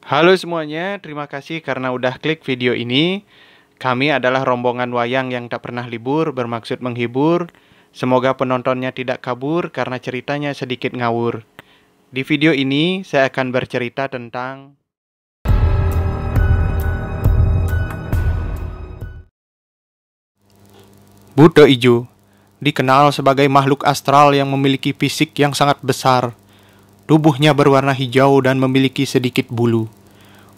Halo semuanya, terima kasih karena udah klik video ini. Kami adalah rombongan wayang yang tak pernah libur, bermaksud menghibur. Semoga penontonnya tidak kabur karena ceritanya sedikit ngawur. Di video ini, saya akan bercerita tentang Buto Ijo. Dikenal sebagai makhluk astral yang memiliki fisik yang sangat besar. Tubuhnya berwarna hijau dan memiliki sedikit bulu.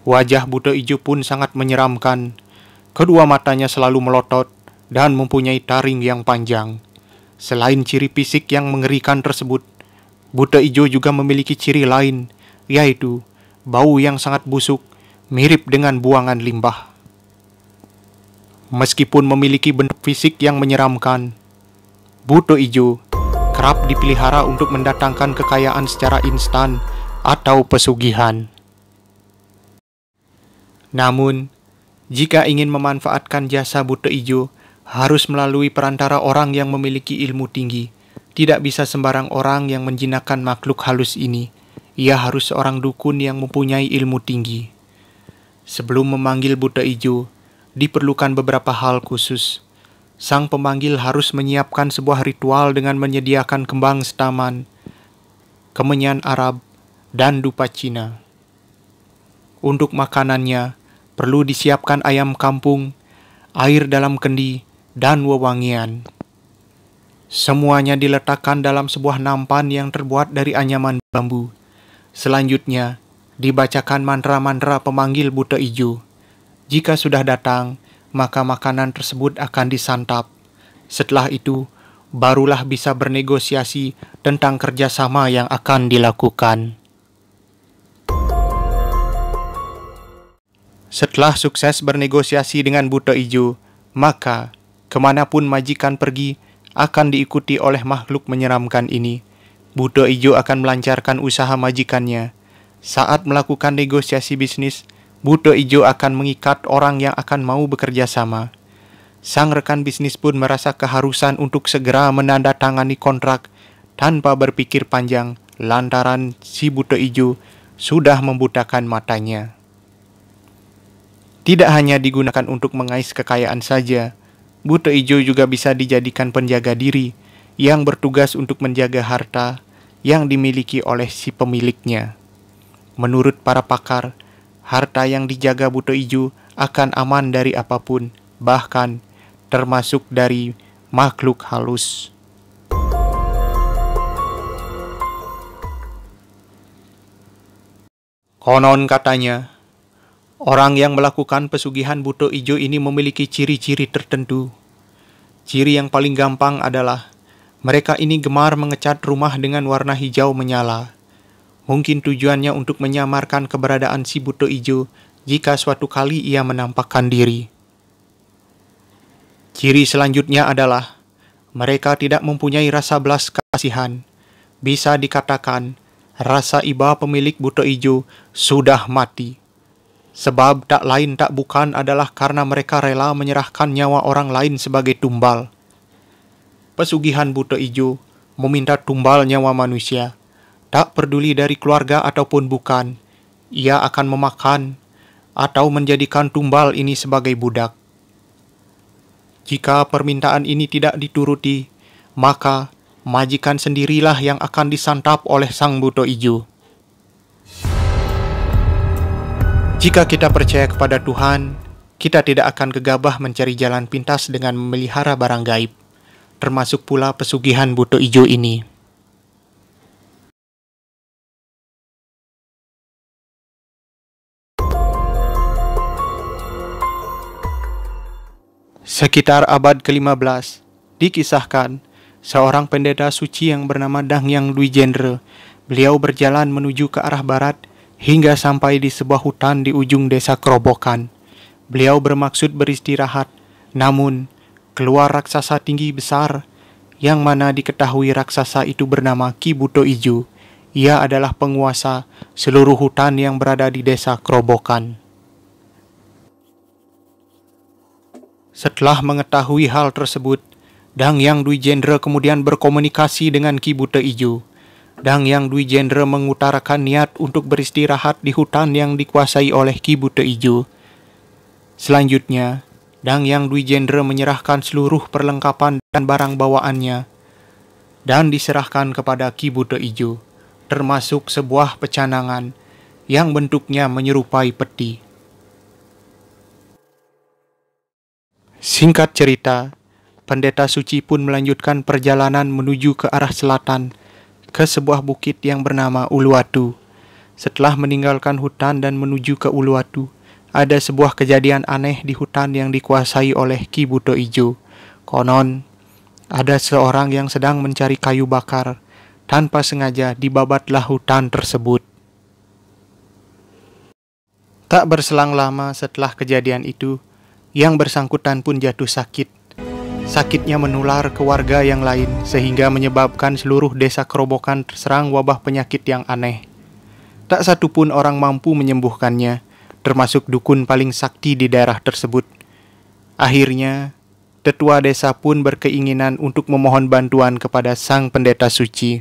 Wajah Buto Ijo pun sangat menyeramkan. Kedua matanya selalu melotot dan mempunyai taring yang panjang. Selain ciri fisik yang mengerikan tersebut, Buto Ijo juga memiliki ciri lain, yaitu bau yang sangat busuk, mirip dengan buangan limbah. Meskipun memiliki bentuk fisik yang menyeramkan, Buto Ijo kerap dipelihara untuk mendatangkan kekayaan secara instan atau pesugihan. Namun, jika ingin memanfaatkan jasa Buto Ijo, harus melalui perantara orang yang memiliki ilmu tinggi. Tidak bisa sembarang orang yang menjinakkan makhluk halus ini. Ia harus seorang dukun yang mempunyai ilmu tinggi. Sebelum memanggil Buto Ijo, diperlukan beberapa hal khusus. Sang pemanggil harus menyiapkan sebuah ritual dengan menyediakan kembang setaman, kemenyan Arab, dan dupa Cina. Untuk makanannya, perlu disiapkan ayam kampung, air dalam kendi, dan wewangian. Semuanya diletakkan dalam sebuah nampan yang terbuat dari anyaman bambu. Selanjutnya, dibacakan mantra-mantra pemanggil Buto Ijo. Jika sudah datang, maka makanan tersebut akan disantap. Setelah itu, barulah bisa bernegosiasi tentang kerjasama yang akan dilakukan. Setelah sukses bernegosiasi dengan Buto Ijo, maka kemanapun majikan pergi akan diikuti oleh makhluk menyeramkan ini. Buto Ijo akan melancarkan usaha majikannya. Saat melakukan negosiasi bisnis, Buto Ijo akan mengikat orang yang akan mau bekerja sama. Sang rekan bisnis pun merasa keharusan untuk segera menandatangani kontrak tanpa berpikir panjang lantaran si Buto Ijo sudah membutakan matanya. Tidak hanya digunakan untuk mengais kekayaan saja, Buto Ijo juga bisa dijadikan penjaga diri yang bertugas untuk menjaga harta yang dimiliki oleh si pemiliknya. Menurut para pakar, harta yang dijaga Buto Ijo akan aman dari apapun, bahkan termasuk dari makhluk halus. Konon katanya, orang yang melakukan pesugihan Buto Ijo ini memiliki ciri-ciri tertentu. Ciri yang paling gampang adalah mereka ini gemar mengecat rumah dengan warna hijau menyala. Mungkin tujuannya untuk menyamarkan keberadaan si Buto Ijo jika suatu kali ia menampakkan diri. Ciri selanjutnya adalah mereka tidak mempunyai rasa belas kasihan. Bisa dikatakan rasa iba pemilik Buto Ijo sudah mati. Sebab tak lain tak bukan adalah karena mereka rela menyerahkan nyawa orang lain sebagai tumbal. Pesugihan Buto Ijo meminta tumbal nyawa manusia. Tak peduli dari keluarga ataupun bukan, ia akan memakan atau menjadikan tumbal ini sebagai budak. Jika permintaan ini tidak dituruti, maka majikan sendirilah yang akan disantap oleh sang Buto Ijo. Jika kita percaya kepada Tuhan, kita tidak akan gegabah mencari jalan pintas dengan memelihara barang gaib, termasuk pula pesugihan Buto Ijo ini. Sekitar abad ke-15, dikisahkan seorang pendeta suci yang bernama Dangyang Dwijendra. Beliau berjalan menuju ke arah barat hingga sampai di sebuah hutan di ujung desa Kerobokan. Beliau bermaksud beristirahat, namun keluar raksasa tinggi besar yang mana diketahui raksasa itu bernama Ki Buto Ijo. Ia adalah penguasa seluruh hutan yang berada di desa Kerobokan. Setelah mengetahui hal tersebut, Dangyang Dwijendra kemudian berkomunikasi dengan Ki Buto Ijo. Dang Yang Dwi Jendra mengutarakan niat untuk beristirahat di hutan yang dikuasai oleh Ki Buta Ijo. Selanjutnya, Dang Yang Dwi Jendra menyerahkan seluruh perlengkapan dan barang bawaannya dan diserahkan kepada Ki Buta Ijo, termasuk sebuah pecanangan yang bentuknya menyerupai peti. Singkat cerita, Pendeta Suci pun melanjutkan perjalanan menuju ke arah selatan, ke sebuah bukit yang bernama Uluwatu. Setelah meninggalkan hutan dan menuju ke Uluwatu, ada sebuah kejadian aneh di hutan yang dikuasai oleh Ki Buta Ijo. Konon, ada seorang yang sedang mencari kayu bakar. Tanpa sengaja dibabatlah hutan tersebut. Tak berselang lama setelah kejadian itu, yang bersangkutan pun jatuh sakit. Sakitnya menular ke warga yang lain sehingga menyebabkan seluruh desa Kerobokan terserang wabah penyakit yang aneh. Tak satu pun orang mampu menyembuhkannya, termasuk dukun paling sakti di daerah tersebut. Akhirnya, tetua desa pun berkeinginan untuk memohon bantuan kepada sang pendeta suci.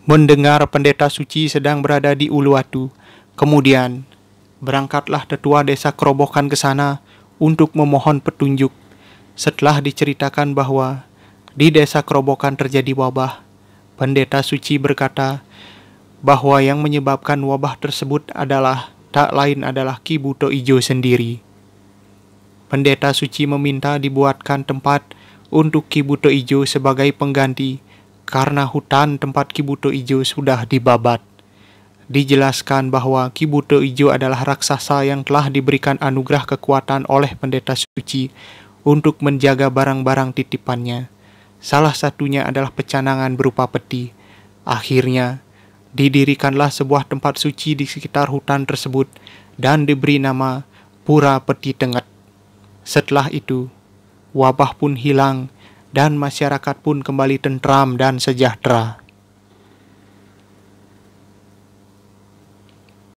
Mendengar pendeta suci sedang berada di Uluwatu, kemudian berangkatlah tetua desa Kerobokan ke sana untuk memohon petunjuk. Setelah diceritakan bahwa di desa Kerobokan terjadi wabah, pendeta suci berkata bahwa yang menyebabkan wabah tersebut tak lain adalah Ki Buta Ijo sendiri. Pendeta suci meminta dibuatkan tempat untuk Ki Buta Ijo sebagai pengganti karena hutan tempat Ki Buta Ijo sudah dibabat. Dijelaskan bahwa Ki Buta Ijo adalah raksasa yang telah diberikan anugerah kekuatan oleh pendeta suci untuk menjaga barang-barang titipannya. Salah satunya adalah pecanangan berupa peti. Akhirnya, didirikanlah sebuah tempat suci di sekitar hutan tersebut dan diberi nama Pura Peti Tenget. Setelah itu, wabah pun hilang dan masyarakat pun kembali tentram dan sejahtera.